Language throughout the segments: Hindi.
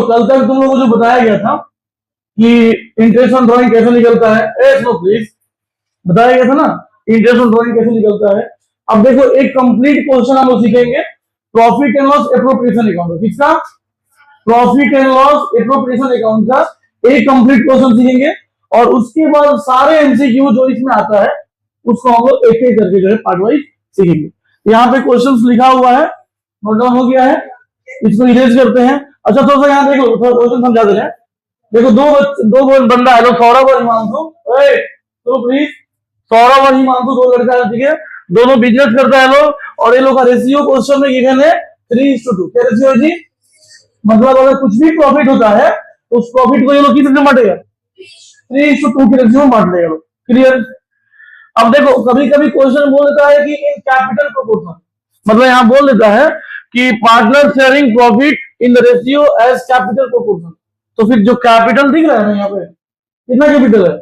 कल तक तुम लोगों को जो बताया गया था कि इंटरेस्ट ऑन ड्राइंग कैसे निकलता है, प्लीज बताया गया था ना इंटरेस्ट ऑन ड्राइंग कैसे निकलता है। अब देखो एक कंप्लीट क्वेश्चन हम लोग सीखेंगे profit and loss appropriation account, किसका? Profit and loss appropriation account का एक कंप्लीट क्वेश्चन सीखेंगे और उसके बाद सारे एमसीक्यू जो इसमें आता है उसको हम लोग एक एक करके जो है पार्ट वाइज सीखेंगे। यहाँ पे क्वेश्चंस लिखा हुआ है, नोट डाउन हो गया है, इसको इरेज करते हैं। अच्छा थोड़ा सा यहाँ देखो, थोड़ा क्वेश्चन समझा दे रहे हैं। देखो दो बंदा है, सौरभ और हिमांशु, तो प्लीज सौरभ और हिमांशु दो लड़का है, ठीक है, दोनों बिजनेस करता है लोग और ये लोग का रेशियो क्वेश्चन में गिवन है 3:2। क्या रेशियो है जी? मतलब अगर कुछ भी प्रॉफिट होता है तो उस प्रॉफिट को ये लोग कितने बांटेगा? 3:2 के रेशियो में बांट लेगा। क्लियर? अब देखो कभी कभी क्वेश्चन बोल देता है कि इन कैपिटल प्रोपोर्शन, मतलब यहाँ बोल देता है कि partner sharing profit in the ratio as capital proportion. तो फिर जो कैपिटल दिख रहा है ना यहाँ पे, कितना कैपिटल है?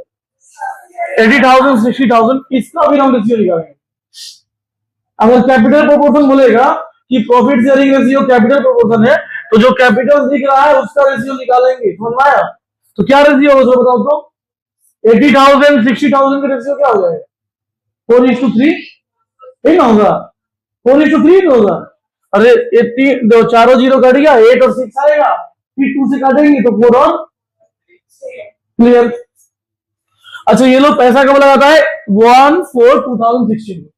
80,000 60,000, इसका भी हम रेशियो निकालेंगे। अगर कैपिटल प्रोपोर्शन बोलेगा कि profit sharing ratio capital proportion है तो जो कैपिटल दिख रहा है उसका रेशियो निकालेंगे, समझ में आया? तो क्या रेशियो होगा बताओ तो? 80,000 60,000 का रेशियो क्या हो जाएगा? 4:3, ठीक ना होगा? 4:3 होगा। अरे ये तीन दो चारों जीरो कट गया, 8 और 6 आएगा, फिर 2 से काटेंगे तो 4 और। क्लियर? अच्छा ये लोग पैसा कब लगाता है? 1/4/2016,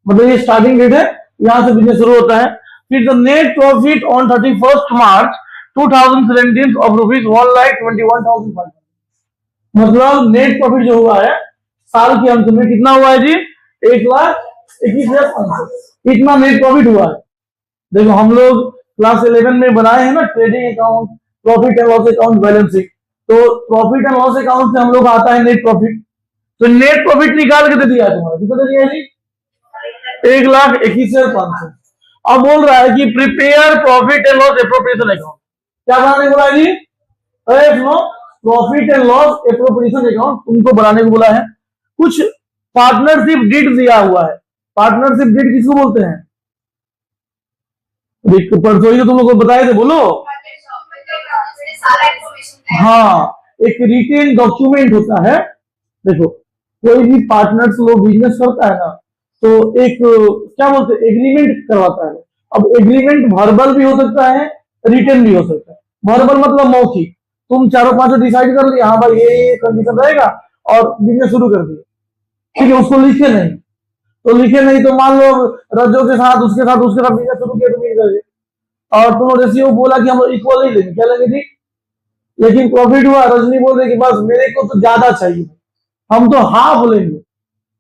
मतलब ये स्टार्टिंग डेट है, यहां से बिजनेस शुरू होता है। फिर the net profit on 31 March 2017 of rupees 1,21,500, मतलब नेट प्रॉफिट जो हुआ है साल के अंत में कितना हुआ है जी? 1,21,500, इतना नेट प्रॉफिट हुआ है। देखो हम लोग क्लास 11 में बनाए हैं ना trading account, profit and loss account, balance sheet, तो प्रॉफिट एंड लॉस अकाउंट से हम लोग आता है नेट प्रॉफिट। तो नेट प्रॉफिट निकाल के दे दिया है तुम्हारा, कितना दे दिया है जी? 1,21,500। अब बोल रहा है कि prepare profit and loss appropriation account, क्या बनाने को बोला है जी? Profit and loss appropriation account उनको बनाने को बोला है। कुछ पार्टनरशिप डीड दिया हुआ है, पार्टनरशिप डीड किसको बोलते हैं? परसों ही तो तुम लोग को बताए थे, बोलो। हाँ, एक रिटेन डॉक्यूमेंट होता है। देखो कोई भी पार्टनर्स लोग बिजनेस करता है ना तो एक क्या बोलते हैं एग्रीमेंट करवाता है। अब एग्रीमेंट वर्बल भी हो सकता है, रिटन भी हो सकता है। वर्बल मतलब मौखिक, तुम चारों पांचों डिसाइड कर लिया, हाँ भाई ये कंडीशन रहेगा और बिजनेस शुरू कर दिया, ठीक है, उसको लिखे नहीं तो लिखे नहीं तो मान लो रज्जो के साथ उसके साथ बिजनेस शुरू किया तो मिल करके, और तुम रेशियो बोला कि हम इक्वल ही लेंगे, क्या लेंगे जी? लेकिन प्रॉफिट हुआ, रजनी बोल रहे कि बस मेरे को तो ज्यादा चाहिए, हम तो हाँ बोलेंगे।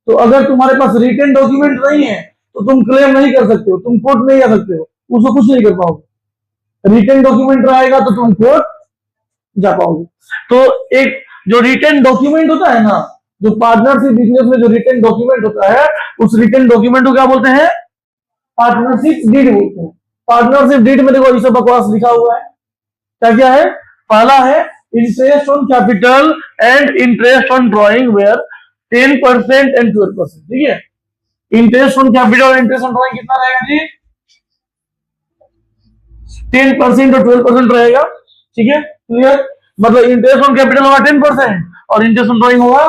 तो अगर तुम्हारे पास रिटन डॉक्यूमेंट नहीं है तो तुम क्लेम नहीं कर सकते हो, तुम कोर्ट नहीं जा सकते हो, उसको कुछ नहीं कर पाओगे। रिटन डॉक्यूमेंट रहेगा तो तुम कोर्ट जा पाओगे। तो एक जो रिटन डॉक्यूमेंट होता है ना, जो पार्टनरशिप बिजनेस में जो रिटन डॉक्यूमेंट होता है उस रिटन डॉक्यूमेंट को क्या बोलते हैं? पार्टनरशिप डीड बोलते हैं। पार्टनरशिप डीड में देखो ये सब बकवास लिखा हुआ है, क्या क्या है? पहला है interest on capital and interest on drawing where 10% and 12%, ठीक है। इंटरेस्ट ऑन कैपिटल और इंटरेस्ट ऑन ड्रॉइंग कितना रहेगा जी? 10% और 12% रहेगा, ठीक है। क्लियर? मतलब इंटरेस्ट ऑन कैपिटल होगा 10% और इंटरेस्ट ऑन ड्रॉइंग होगा,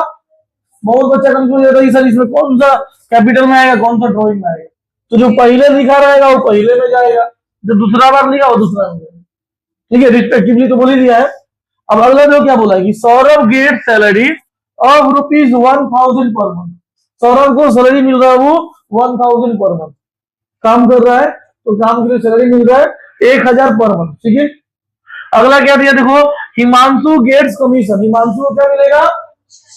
बहुत बच्चा कंफ्यूज होता है सर इसमें कौन सा कैपिटल में आएगा कौन सा ड्रॉइंग में आएगा। तो जो पहले लिखा रहेगा वो पहले में जाएगा, जो दूसरा बार लिखा वो दूसरा में जाएगा, ठीक है, रिस्पेक्टिवली तो बोल ही दिया है। अब अगला जो क्या बोला है कि Saurabh get salary of ₹1,000 per month. Saurabh को सैलरी मिल रहा है वो 1,000 पर मंथ, काम कर रहा है तो काम के लिए सैलरी मिल रहा है 1,000 पर मंथ, ठीक है। अगला क्या दिया देखो, हिमांशु गेट्स कमीशन। हिमांशु को क्या मिलेगा?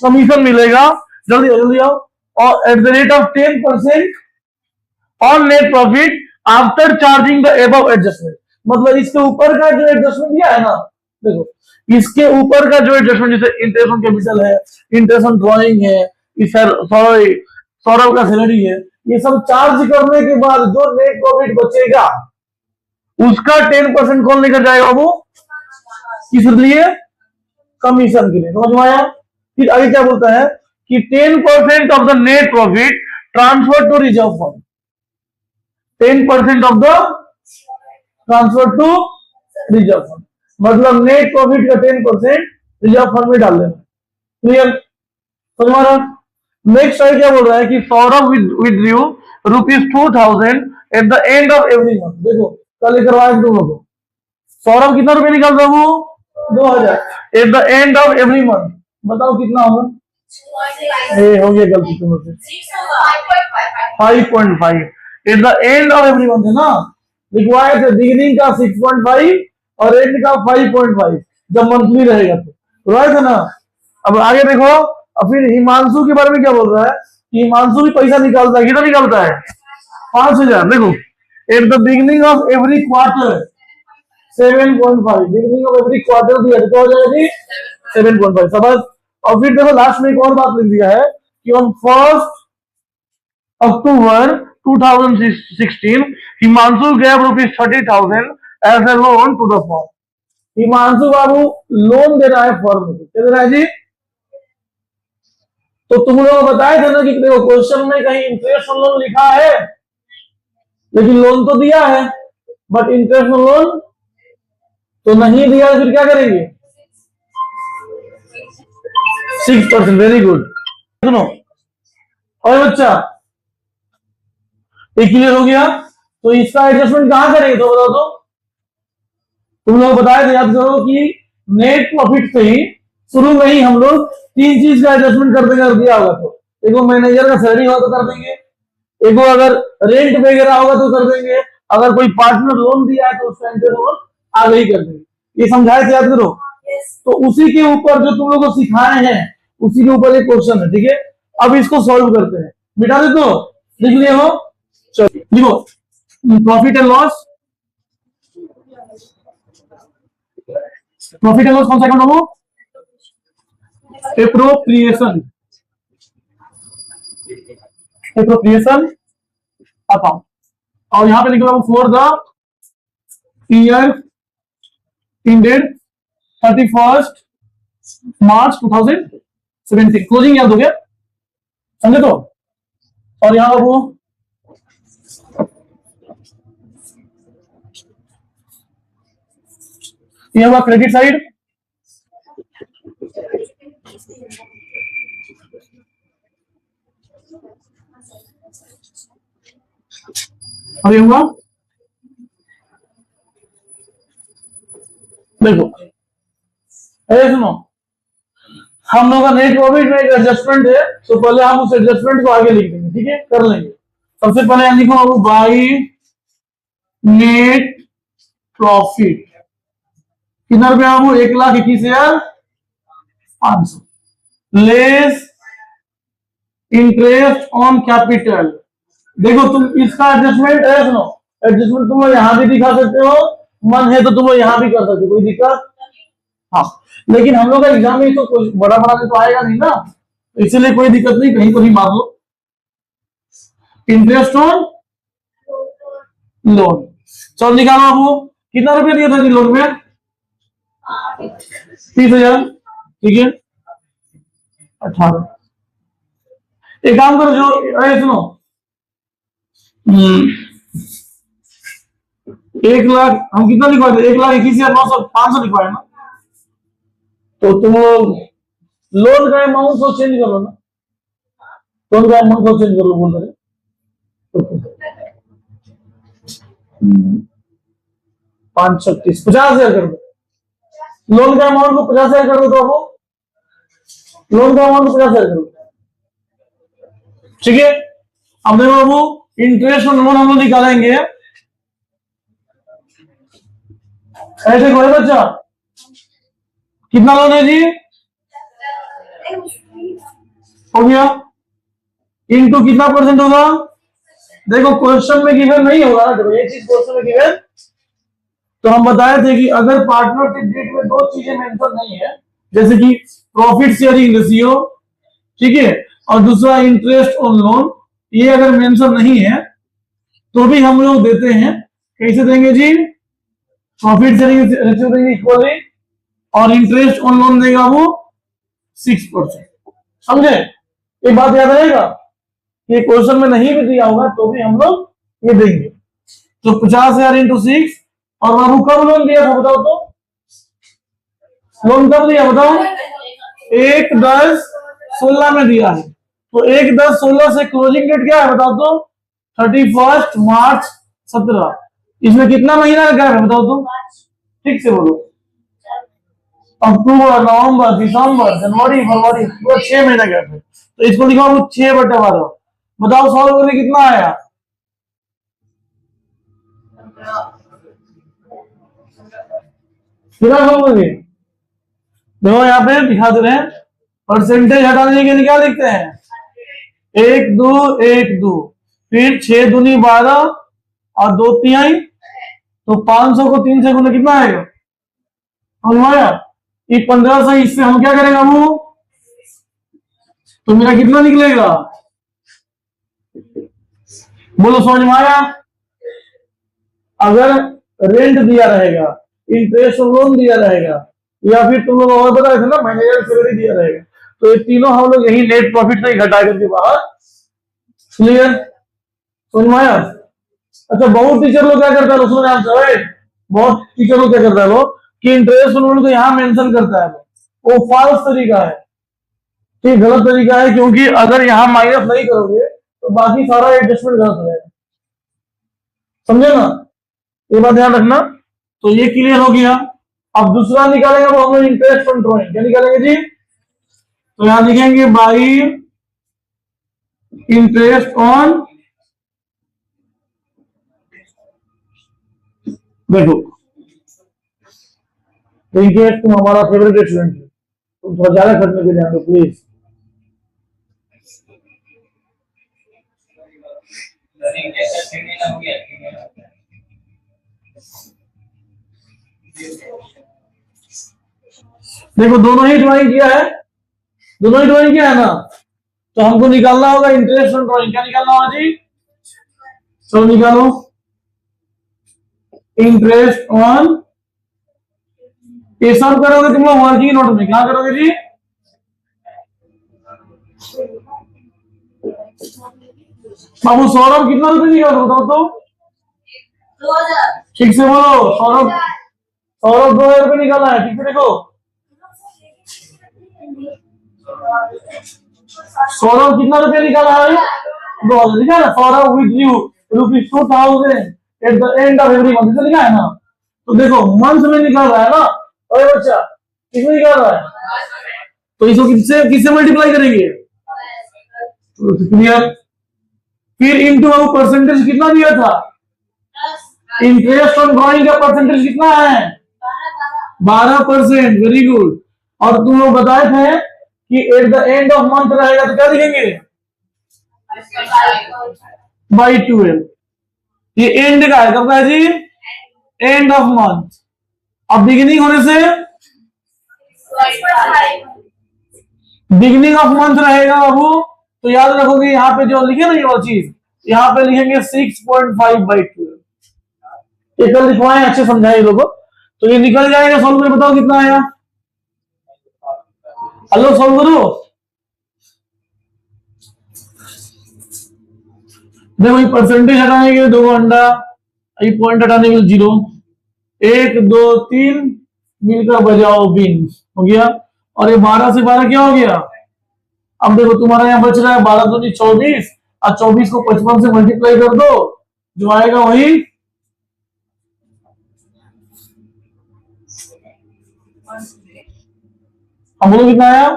कमीशन मिलेगा, जल्दी आओ। और at the rate of 10% on net profit after charging the above adjustment. मतलब इसके ऊपर का जो एडजस्टमेंट दिया है ना, देखो इसके ऊपर का जो एडजस्टमेंट जैसे इंटरेस्ट ऑन कैपिटल है, इंटरेस्ट ऑन ड्रॉइंग है, सौरभ का सैलरी है, ये सब चार्ज करने के बाद जो नेट प्रॉफिट बचेगा उसका 10% कौन लेकर जाएगा? वो किस लिए? कमीशन के लिए, समझ में आया? फिर आगे क्या बोलता है कि 10% of the net profit transfer to reserve fund. 10% of the transfer to reserve fund, मतलब नेट प्रॉफिट का 10% रिजर्व फंड में डाल देना। क्लियर, समझ रहा। नेक्स्ट है क्या बोल रहा है कि Saurabh withdrew ₹2000 at the end of every month. देखो कल करवाया तुम लोगों को, सौरभ कितना रुपए निकाल रहा हूँ 2000 at the end of every month. बताओ कितना होगा? ये हो गया गलती तुम लोग से, 5.5 at the end of every month है ना। लिखवाए थे बिगिनिंग का 6.5 और एंड का 5.5 जब मंथली रहेगा तो राइट है ना। अब आगे देखो, अब फिर हिमांशु के बारे में क्या बोल रहा है कि हिमांशु भी पैसा निकालता है। कितना निकालता है? 5000। देखो at the beginning of every quarter 7.5, beginning of every quarter दिया तो हो जाएगा जी 7.5 समझ। और फिर देखो लास्ट में एक और बात लिख दिया है कि on 1 October 2016 Himanshu gave ₹30,000 as a loan to the firm. Himanshu बाबू लोन दे रहा है फर्म को, क्या दे रहा है जी? तो तुम लोग बताए थे ना कि देखो क्वेश्चन में कहीं इंटरेस्ट ऑन लोन लिखा है, लेकिन लोन तो दिया है बट इंटरेस्ट ऑन लोन तो नहीं दिया, फिर क्या करेंगे? 6%। Very good. सुनो और बच्चा ये क्लियर हो गया, तो इसका एडजस्टमेंट कहां करेंगे तो बताओ। तो तुम लोग बताए थे, याद करो कि नेट प्रॉफिट से ही शुरू में ही हम लोग 3 चीज का एडजस्टमेंट कर दिया होगा। तो देखो मैनेजर का सैलरी होगा तो कर देंगे, एक अगर रेंट वगैरह होगा तो कर देंगे, अगर कोई पार्टनर लोन दिया है तो उसका इंटरेस्ट लोन आगे ही कर देंगे। ये समझाए थे, याद करो। तो उसी के ऊपर जो तुम लोग को सिखाए हैं उसी के ऊपर एक क्वेश्चन है, ठीक है। अब इसको सॉल्व करते हैं। मिटा दे तो लिख लिए हो, चलो लिखो profit and loss. Profit and loss कौन सा अकाउंट हो? Appropriation, appropriation account. और यहां पे लिखो for the year ended 31st March 2017 closing याद हो गया, समझे तो। और यहां वो ये हुआ क्रेडिट साइड, और ये हुआ देखो सुनो, हम लोग का नेट प्रॉफिट में एक एडजस्टमेंट है, तो पहले हम उस एडजस्टमेंट को आगे लिख देंगे, ठीक है, कर लेंगे। सबसे पहले यहां लिखो बाई नेट प्रॉफिट कितना रुपया हो? 1,21,500 लेस इंटरेस्ट ऑन कैपिटल। देखो तुम इसका एडजस्टमेंट है, सुनो एडजस्टमेंट तुम यहां भी दिखा सकते हो, मन है तो तुम यहां भी कर सकते हो, कोई दिक्कत। हाँ लेकिन हम लोग का एग्जाम में तो कोई बड़ा बड़ा तो आएगा नहीं ना, इसलिए कोई दिक्कत नहीं, कहीं पर भी मार लो। इंटरेस्ट ऑन लोन, चलो निकालो आपको कितना रुपया दिया था जी लोन में? 30,000, ठीक है 18। एक काम करो, जो सुनो 1,00,000 हम कितना लिखवाए थे? 1,21,900 लिखवाए ना। तो तुम लोन का अमाउंट को चेंज करो ना, लोन का अमाउंट को चेंज करो बोल रहे 536 50,000 कर दो। लोन का अमाउंट को 50,000 कर दो, तो वो लोन का अमाउंट को 50,000 कर दो, ठीक है। अब देखो बाबू इंटरेस्ट ऑन लोन हम लोग निकालेंगे ऐसे कोई बच्चा, कितना लोन है जी? हो गया इनटू कितना परसेंट होगा? देखो क्वेश्चन में गिवन नहीं होगा ना, देखो ये चीज क्वेश्चन में गिवन, तो हम बताए थे कि अगर पार्टनरशिप डीड में 2 चीजें मेंशन नहीं है, जैसे कि प्रॉफिट शेयरिंग रेशियो, ठीक है, और दूसरा इंटरेस्ट ऑन लोन, ये अगर मेंशन नहीं है तो भी हम लोग देते हैं। कैसे देंगे जी? प्रॉफिट शेयरिंग रेशियो देंगे इक्वली, और इंटरेस्ट ऑन लोन देगा वो 6%, समझे? एक बात याद रहेगा, ये क्वेश्चन में नहीं भी दिया होगा तो भी हम लोग ये देंगे। तो 50,000 इंटू 6, और बाबू कब लोन दिया था बताओ तो? लोन कब दिया बताओ? 1/10/16 में दिया है। तो 1/10/16 से क्लोजिंग डेट क्या है बताओ तो? 31 मार्च 17। इसमें कितना महीना का गैप है बताओ तो? ठीक से बोलो। अक्टूबर, नवंबर, दिसंबर, जनवरी, फरवरी, पूरा 6 महीना गैप है। तो इसको लिखा 6/12। बताओ सॉल्व करने कितना आया? कितना सॉल्व करेंगे? देखो यहाँ पे दिखा दे रहे हैं, परसेंटेज हटाने के लिए क्या लिखते हैं? 1 2 1 2, फिर 6 दूनी 12 और 2 तिहाई, तो 500 को 3 से गुना कितना आएगा? समझ आया? ये 15 से इससे हम क्या करेंगे वो? तो मेरा कितना निकलेगा? बोलो समझ में आया? अगर रेंट दिया रहेगा, इंटरेस्ट और लोन दिया रहेगा, या फिर तुम लोग और बता रहे थे ना मैनेजर सैलरी दिया रहेगा, तो ये तीनों हम लोग यही नेट प्रॉफिट से ही घटा करके बाहर। क्लियर? समझ में आया? अच्छा, बहुत टीचर लोग क्या करता है उसमें आंसर, बहुत टीचर लोग क्या करता है लोग कि इंटरेस्ट लोन को यहाँ मेंशन करता है, वो फॉल्स तरीका है, ठीक, गलत तरीका है, क्योंकि अगर यहाँ माइनस नहीं करोगे तो बाकी सारा एडजस्टमेंट गलत हो जाएगा। समझे ना? ये बात ध्यान रखना। तो ये क्लियर हो गया। अब दूसरा निकालेंगे वो हम लोग इंटरेस्ट ऑन ड्रॉइंग। क्या निकालेंगे जी? तो यहां लिखेंगे बाई इंटरेस्ट ऑन, देखो इंटरेस्ट तुम हमारा फेवरेट स्टूडेंट है, तुम थोड़ा ज्यादा खर्चने के ध्यान दो प्लीज। देखो दोनों ही ड्राइंग किया है, दोनों ही ड्राइंग किया है ना, तो हमको निकालना होगा इंटरेस्ट ऑन ड्राइंग। क्या निकालना होगा जी? चलो निकालो इंटरेस्ट ऑन। ये सब करोगे तुम लोग वर्किंग नोट में, क्या करोगे जी? बाबू सौरभ कितना रुपये निकाल बताओ तो? 2000। ठीक से बोलो सौरभ, सौरभ 2000 रुपये निकाला है। ठीक है देखो सौरभ कितना रुपया निकाला है? 2000 निकाला। Saurabh with you ₹2000 at the end of every month, लिखा है ना? तो देखो मंथ में निकाल रहा है ना, अरे बच्चा किसमें निकाल रहा है? तो इसको किससे किससे मल्टीप्लाई करेंगे? क्लियर? फिर इनटू अब परसेंटेज कितना दिया था? इंटरेस्ट ऑन ड्रॉइंग का परसेंटेज कितना है? 12%। Very good. और तुम लोग बताए थे कि at the end of month रहेगा तो क्या लिखेंगे? बाई 12। ये एंड का है, कब का है जी? End of month. अब बिगिनिंग होने से बिगिनिंग ऑफ मंथ रहेगा बाबू, तो याद रखोगे यहाँ पे जो लिखे ना ये वो चीज, यहाँ पे लिखेंगे 6.5/12। ये कल लिखवाए, अच्छे समझाए लोगों। तो ये निकल जाएगा। सॉल्व करके बताओ कितना आया? हेलो सॉल्व करो। देखो ये परसेंटेज हटाने के लिए 2 अंडा, ये पॉइंट हटाने के लिए 0, 1 2 3 मिलकर बजाओ बिन, हो गया। और ये 12 से 12 क्या हो गया? अब देखो तुम्हारा यहाँ बच रहा है 12 दूनी 24, और 24 को 55 से मल्टीप्लाई कर दो, जो आएगा वही। हम बोलो कितना आया?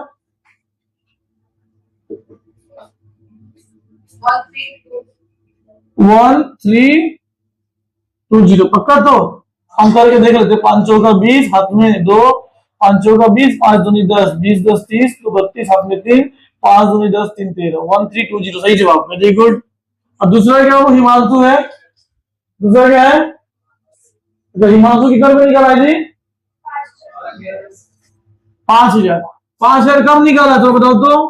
1320। पक्का? तो हम करके देख लेते। 5 चौका 20, हाथ में 2, 5 चौका 20, 5 दूनी 10, 20 10 30, तो 32, हाथ में 3, 5 दूनी 10 3 13, 1320 सही जवाब। Very good. और दूसरा क्या वो हिमांशु है? दूसरा क्या है? तो हिमांशु कितना रुपये निकाला है जी? 5000। 5000 कम निकाला है तो बताओ तो?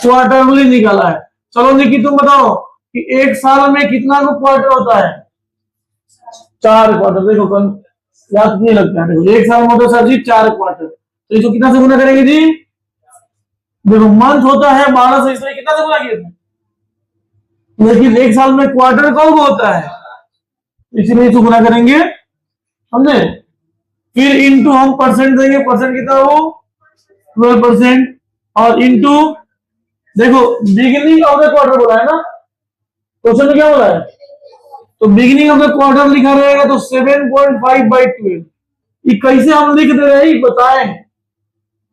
क्वार्टरली निकाला है। चलो निकी तुम बताओ कि एक साल में कितना को क्वार्टर होता है? 4 क्वार्टर। देखो कल याद नहीं लगता है। देखो एक साल में होता है सर जी 4 क्वार्टर, तो इसको कितना से गुना करेंगे जी? देखो मंथ होता है 12 से, इसमें कितना से गुना किया था? लेकिन एक साल में क्वार्टर कब होता है, इसीलिए इसको गुना करेंगे, समझे? फिर इंटू हम परसेंट देंगे, परसेंट कितना वो 12%, और इंटू देखो बिगिनिंग ऑफ द क्वार्टर बोला है ना, क्वेश्चन में क्या बोला है, तो बिगिनिंग ऑफ द क्वार्टर लिखा रहेगा तो 7.5/12। ये कैसे हम लिख दे रहे हैं बताएं,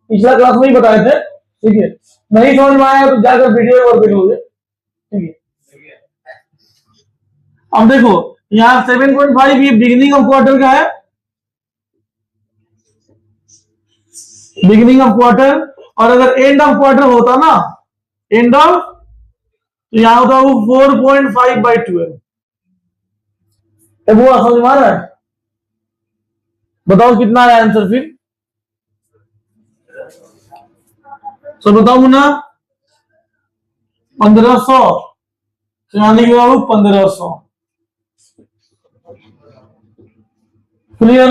पिछला क्लास में ही बताए थे, ठीक है। नहीं समझ में आया तो जाकर वीडियो और देखोगे, ठीक है। अब देखो यहाँ 7.5 ये बिगिनिंग ऑफ क्वार्टर का है, बिगिनिंग ऑफ क्वार्टर, और अगर एंड ऑफ क्वार्टर होता ना, एंड ऑफ, तो यहां होता वो 4.5/12। वो समझ में आ रहा है, बताओ कितना है आंसर फिर, तो बताओ ना 1500, तो यहां लिखेगा वो 1500। क्लियर।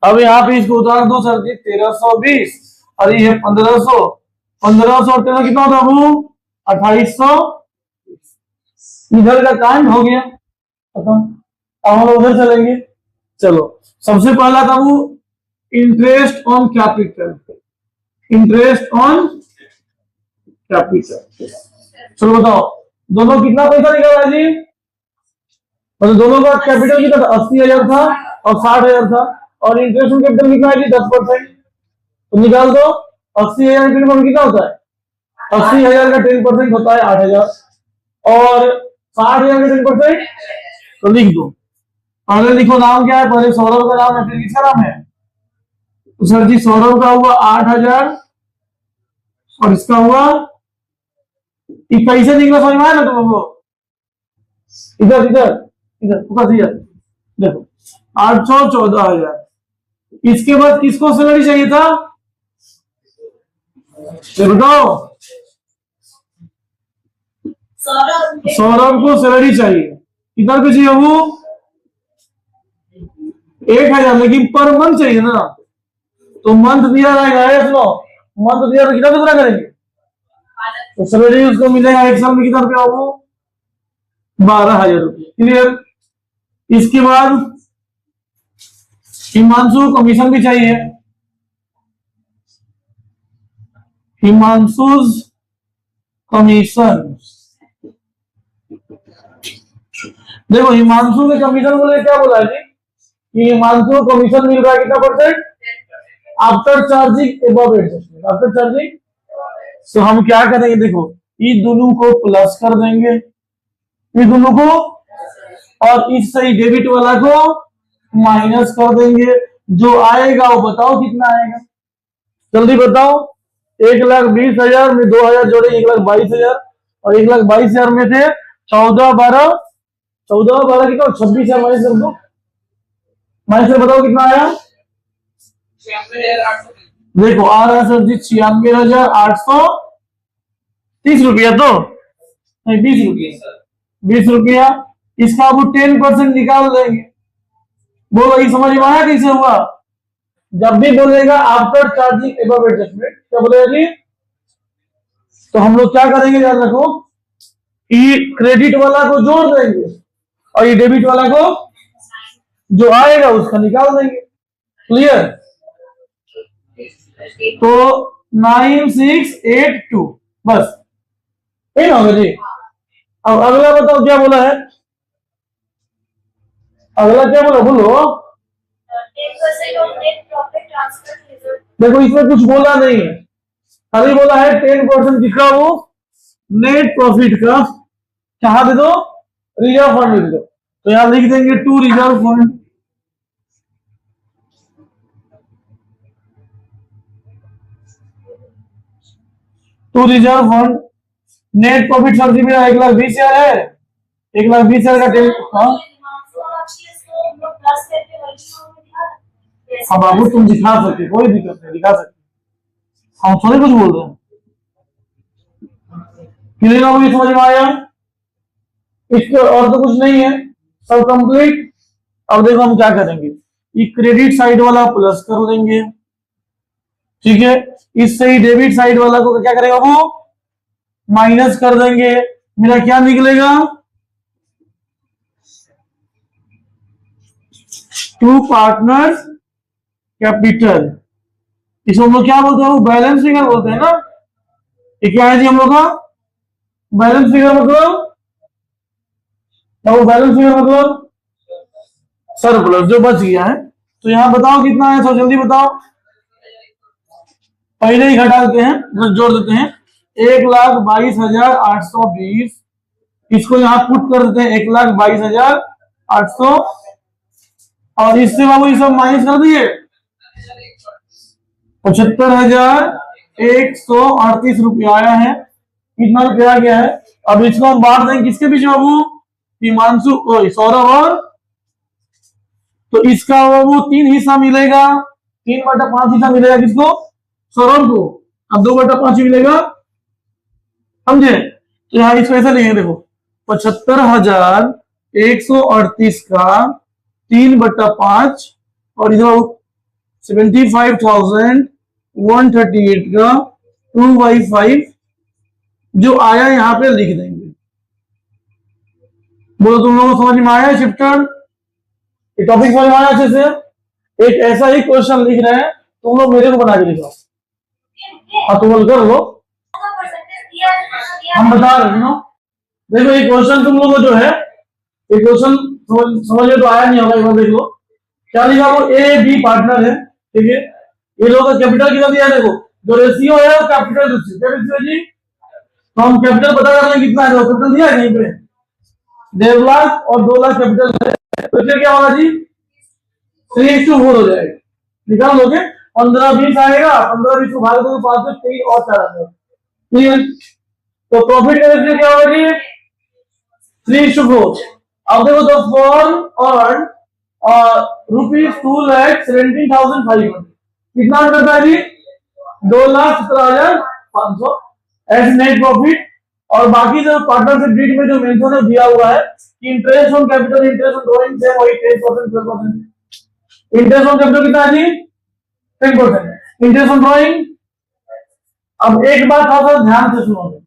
अब यहाँ पे इसको उतार दो सर जी, 1320 और ये 1500, 1500 और 13 कितना होता वो 2800। इधर का कांड हो गया खत्म। अब हम उधर चलेंगे, चलो सबसे पहला था वो interest on capital, interest on capital. चलो बताओ दोनों कितना पैसा निकाला जी, मतलब दोनों का कैपिटल कितना था, 80,000 था और 60,000 था, और इंटरेस्ट ऑन कैपिटल कितना है जी 10%, तो निकाल दो 80,000 कितना होता है, 80,000 का 10% होता है 8,000, और 60,000 का 10%, तो लिख दो। पहले लिखो नाम क्या है, पहले सौरभ का नाम है, फिर किसका नाम है, तो सर जी सौरभ का हुआ 8,000 और इसका हुआ, कैसे निकला समझ में आया ना तुम लोगों को, इधर इधर इधर ऊपर इधर देखो 814,000। इसके बाद किसको सैलरी चाहिए था, बताओ, सौरभ को सैलरी चाहिए, कितना पे चाहिए वो 1,000, लेकिन पर मंथ चाहिए ना, तो मंथ दिया रहेगा, सुनो मंथ दिया तो कितना कितना करेंगे, तो सैलरी उसको मिलेगा एक साल में कितना रुपया, वो 12,000 रुपये। क्लियर। इसके बाद हिमांशु कमीशन भी चाहिए, हिमांशु कमीशन, देखो हिमांशु के कमीशन को लेकर क्या बोला है जी, कि हिमांशु कमीशन मिल रहा है कितना percent, after charging above adjustment, after charging. तो हम क्या करेंगे, देखो ये दोनों को प्लस कर देंगे, ये दोनों को, और इस सही डेबिट वाला को माइनस कर देंगे, जो आएगा वो बताओ कितना आएगा, जल्दी बताओ। 1,20,000 में 2,000 जोड़े 1,22,000, और 1,22,000 में थे 14,12 कितना 26,000 माइनस कर दो, माइनस कर बताओ कितना आया, देखो आ रहा है सर जी 96,830 रुपया, तो नहीं 20 रुपया, 20 रुपया, इसका वो 10% निकाल देंगे। बोलो ये समझ में आया कैसे हुआ, जब भी बोलेगा आफ्टर चार्जिंग एबव एडजस्टमेंट, क्या बोलेगा जी, तो हम लोग क्या करेंगे याद रखो, ये क्रेडिट वाला को जोड़ देंगे और ये डेबिट वाला को जो आएगा उसका निकाल देंगे। क्लियर। तो 9682 बस ये होगा जी। अब अगला बताओ क्या बोला है, अगला क्या बोला बोलो, देखो इसमें कुछ बोला नहीं है, खाली बोला है 10% किसका, वो नेट प्रॉफिट का, क्या दे दो, रिजर्व फंड दे दो, तो यहां लिख देंगे to reserve fund, to reserve fund. Net profit sir जी मेरा 1,20,000 है, 1,20,000 का 10, हाँ बाबू तुम दिखा सकते, कोई दिक्कत नहीं, दिखा सकते, हम थोड़े कुछ बोल रहे हैं। क्लियर हो गई, समझ में आया, इसके और तो कुछ नहीं है, सब कंप्लीट। अब देखो हम क्या करेंगे, ये क्रेडिट साइड वाला प्लस कर देंगे, ठीक है, इससे ही डेबिट साइड वाला को क्या करेगा, वो माइनस कर देंगे, मेरा क्या निकलेगा, टू पार्टनर्स कैपिटल, इसको हम लोग क्या बोलते हैं, बैलेंस फिगर बोलते हैं ना। ये क्या है जी हम लोग का बैलेंस फिगर, मतलब बैलेंस फिगर मतलब सरप्लस जो बच गया है। तो यहाँ बताओ कितना है, सब जल्दी बताओ, पहले ही घटा देते हैं, जोड़ देते हैं। 1,22,820, इसको यहाँ पुट कर देते हैं 1,22,800, और इससे बाबू ये सब माइनस कर दिए 75,138 रुपया आया है। कितना रुपया गया है। अब इसको हम बांट देंगे किसके बीच बाबू, हिमांशु सौरभ और, तो इसका बाबू 3 हिस्सा मिलेगा, 3/5 हिस्सा मिलेगा किसको, सौरभ को, अब 2/5 मिलेगा, समझे। तो यहाँ इसको ऐसा लिखेंगे, देखो 75,138 का 3/5 और इधर 75,138 का 2/5 जो आया यहाँ पे लिख देंगे। बोलो तुम लोगों को समझ में आया चैप्टर, ये टॉपिक समझ में आया अच्छे से। एक ऐसा ही क्वेश्चन लिख रहे हैं, तुम लोग मेरे को बना के लिखो, हाँ तुम लोग कर लो, हम बता रहे हैं। देखो ये क्वेश्चन तुम लोगों को जो है, ये क्वेश्चन समझ में तो आया नहीं होगा, एक बार देख लो क्या लिखा, वो ए बी पार्टनर है, ठीक है। ये लोगों का कैपिटल कितना दिया है, देखो जो रेशियो है वो कैपिटल रेशियो, क्या रेशियो है जी, तो हम कैपिटल पता कर लें कितना है, कैपिटल दिया है कहीं पे 1.5 लाख और 2 लाख कैपिटल है, तो फिर क्या होगा जी 3:4 हो जाएगा, निकाल लोगे 15-20 आएगा, 15-20 को भाग दोगे 5 से 3 और 4 आएगा, क्लियर। तो प्रॉफिट का रेशियो क्या होगा जी 3:4। अब देखो द फर्म अर्न ₹2,17,500, कितना करता है जी 2,17,500 एज नेट प्रॉफिट। और बाकी जो पार्टनरशिप डीड में जो मेंशन है दिया हुआ है कि interest on capital, interest on drawing से वही 10%, 12%। इंटरेस्ट ऑन कैपिटल कितना है जी 10%, इंटरेस्ट ऑन ड्रॉइंग। अब एक बात थोड़ा ध्यान से सुनोगे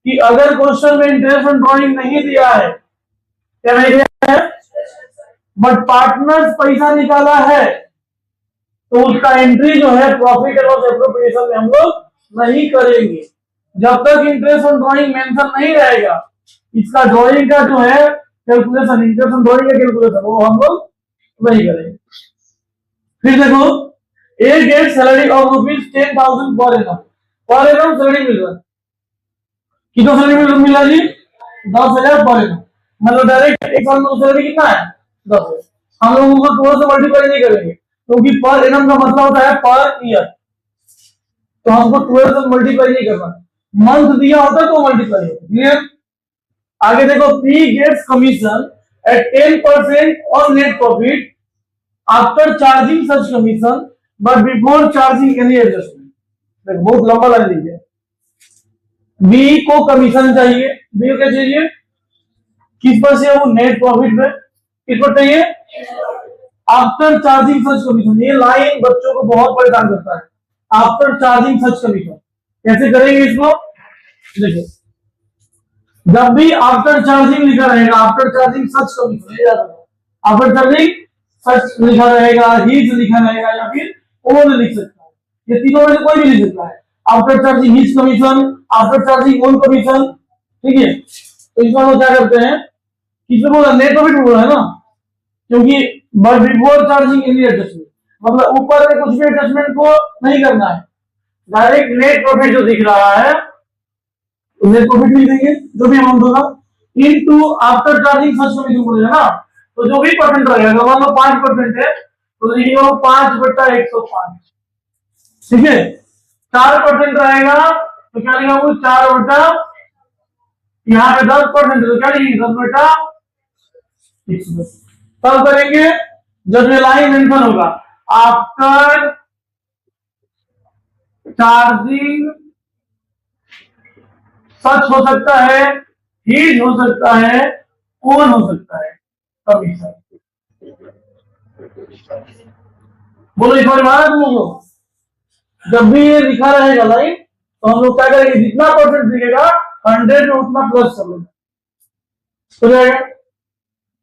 कि अगर क्वेश्चन में इंटरेस्ट ऑन ड्रॉइंग नहीं दिया है, क्या नहीं दिया है, बट पार्टनर्स पैसा निकाला है, तो उसका एंट्री जो है प्रॉफिट एंड लॉस एप्रोप्रिएशन में हम लोग नहीं करेंगे। जब तक इंटरेस्ट ऑन ड्रॉइंग मेंशन नहीं रहेगा, इसका ड्रॉइंग का जो है कैलकुलेशन, इंटरेस्ट ऑन ड्रॉइंग का कैलकुलेशन वो हम लोग नहीं करेंगे। फिर देखो ए get salary of ₹10,000 per annum, per annum salary मिल रहा है, कितना सैलरी मिल रहा है जी 10,000 पर एनम, मतलब डायरेक्ट एक साल में सैलरी कितना है 10,000। हम लोग उसको 12 से मल्टीप्लाई नहीं करेंगे, क्योंकि पर एनम का मतलब होता है पर ईयर, तो हमको 12 से मल्टीप्लाई नहीं करना, मंथ दिया होता तो मल्टीप्लाई होता, क्लियर। आगे देखो P gets commission at 10% on net profit after charging such commission but before charging any adjustment. देखो बहुत लंबा लाइन लीजिए, बी को कमीशन चाहिए, बी को क्या चाहिए, किस पर से, वो नेट प्रॉफिट पे, किस पर चाहिए आफ्टर चार्जिंग सच कमीशन। ये लाइन बच्चों को बहुत परेशान करता है, आफ्टर चार्जिंग सच कमीशन कैसे करेंगे इसको, देखो जब भी आफ्टर चार्जिंग लिखा रहेगा, after charging such commission, after charging सच लिखा रहेगा, हीज लिखा रहेगा या फिर ओन लिख सकता है, ये तीनों में से कोई भी लिख सकता है, after charging his commission, after charging own commission, ठीक है। तो इसमें हम क्या करते हैं, किसमें बोला नेट प्रॉफिट बोला है ना, क्योंकि but before charging any adjustment, मतलब ऊपर में कुछ भी एडजस्टमेंट को नहीं करना है, डायरेक्ट नेट प्रॉफिट जो दिख रहा है नेट प्रॉफिट लिख देंगे, जो भी अमाउंट होगा into after charging such commission बोलेगा ना, तो जो भी परसेंट रहेगा, मान लो 5% है तो लिखिए 5/105, ठीक है। 4% रहेगा तो क्या लिखा, वो 4/, यहाँ पे 10% तो क्या लिखेंगे 10/100। तब करेंगे जब ये लाइन मेंशन होगा आफ्टर चार्जिंग सच हो सकता है, हीज हो सकता है, ओन हो सकता है, कमीशन। बोलो इस बार मारा तुम लोग, जब भी ये लिखा रहेगा लाइन तो हम लोग क्या करेंगे, जितना परसेंट दिखेगा 100 में उतना प्लस कर लेंगे, हो जाएगा।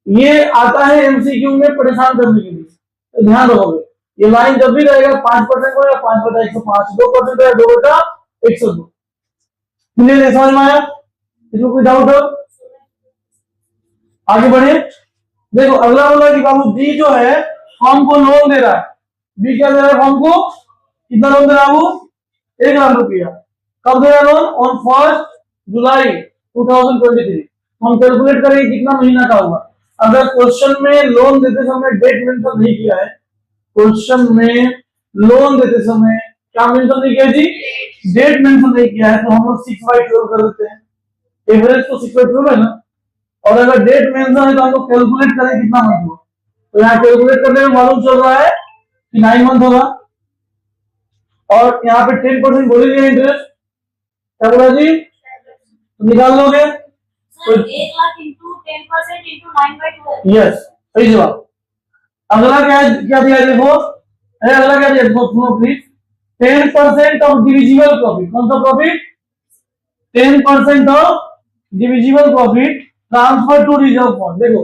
ये आता है एमसीक्यू में परेशान करने के लिए, तो ध्यान रखोगे ये लाइन जब भी रहेगा 5% होगा, 5 बटा 105, 2% है 2 बटा 102। क्लियर है, समझ में आया? इसमें कोई डाउट हो? आगे बढ़े। देखो अगला बोला कि बाबू बी जो है हमको लोन दे रहा है। बी क्या दे रहा है हमको? कितना लोन दे रहा है बाबू? 1,00,000 रुपया। कब दे रहा है लोन? ऑन 1 जुलाई 2023। हम कैलकुलेट करेंगे कितना महीना का होगा। अगर क्वेश्चन में लोन देते समय डेट मेंशन नहीं किया है, क्वेश्चन में लोन देते समय क्या मेंशन नहीं किया जी? डेट मेंशन नहीं किया है, तो हम लोग 6/12 कर देते हैं। एवरेज तो 6/12 है ना। और अगर डेट मेंशन है तो हम लोग कैलकुलेट करें कितना मंथ हुआ। तो यहाँ कैलकुलेट करने में मालूम चल रहा है कि 9 मंथ होगा। और यहाँ पे 10% बोलेंगे इंटरेस्ट, क्या बोला जी? तो निकाल लोगे तो 1,00,000 इंटू 10% इंटू 9/12। यस, सही जवाब। अगला क्या दिया देखो, अगला क्या दिया देखो, सुनो प्लीज। 10% of divisible profit. कौन सा profit? 10% of divisible profit transfer to reserve fund. देखो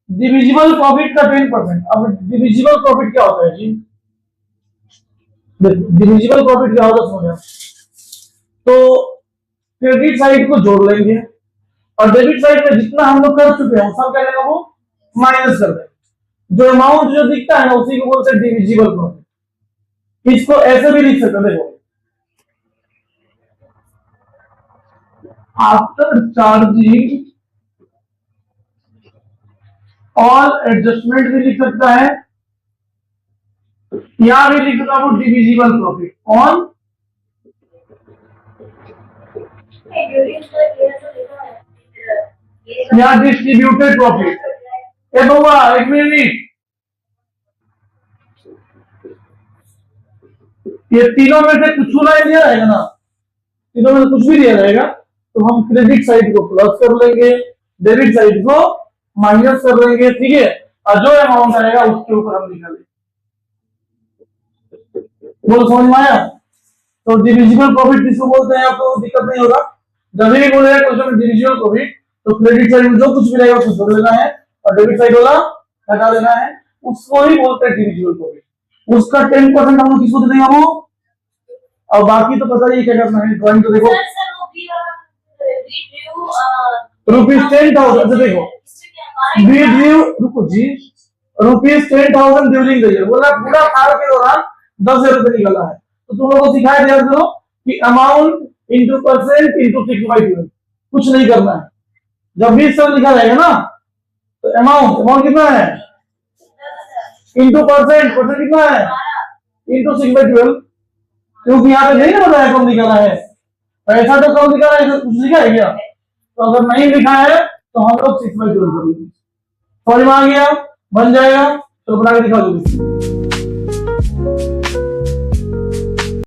डिविजिबल प्रॉफिट का 10%। अब डिविजिबल प्रॉफिट क्या होता है जी? डिविजिबल प्रॉफिट क्या होता है समझ। तो क्रेडिट साइड को जोड़ लेंगे और डेबिट साइड में जितना हम लोग कर चुके हैं सब क्या लेंगे वो माइनस कर देंगे। जो अमाउंट जो दिखता है ना उसी को बोलते हैं डिविजिबल प्रॉफिट। इसको ऐसे भी लिख सकते हैं, देखो आफ्टर चार्जिंग ऑल एडजस्टमेंट भी लिख सकता है, यहां भी लिख सकता है डिविजिबल प्रॉफिट ऑन या डिस्ट्रीब्यूटेड प्रॉफिट। ये तो हुआ, एक मिनट, ये तीनों में से कुछ नहीं दिया रहेगा ना, तीनों में से कुछ भी दिया रहेगा तो हम क्रेडिट साइड को प्लस कर लेंगे, डेबिट साइड को माइनस कर लेंगे, ठीक है। और जो अमाउंट आएगा उसके ऊपर हम निकालेंगे। बोलो समझ में आया? तो डिविजिबल प्रॉफिट किसको बोलते हैं आपको दिक्कत नहीं होगा। जब भी बोले क्वेश्चन डिविजिबल प्रॉफिट तो क्रेडिट साइड में जो कुछ भी रहेगा उसको जोड़ देना है और डेबिट साइड वाला हटा देना है, उसको ही बोलते हैं डिविजिबल प्रॉफिट। उसका 10% हम लोग किसको दे देंगे वो, और बाकी तो पता ही क्या करना है। ड्राइंग तो देखो ₹10,000। अच्छा देखो रुको जी, ₹10,000 ड्यूरिंग द ईयर बोला, पूरा साल के दौरान 10,000 रुपए निकला है। तो तुम लोगों को सिखाया दिया करो कि अमाउंट इंटू परसेंट इंटू 6/12, कुछ नहीं करना है। जब 20 लिखा जाएगा ना तो अमाउंट कितना है इंटू परसेंट कितना है इंटू 6/12, क्योंकि यहाँ पे नहीं ना बताया कब निकाला है, पैसा तो कब निकाला है कुछ लिखा है क्या? तो अगर नहीं लिखा है तो हम लोग 6/12 कर देंगे। समझ में आ गया? बन जाएगा। तो बना के दिखा दो।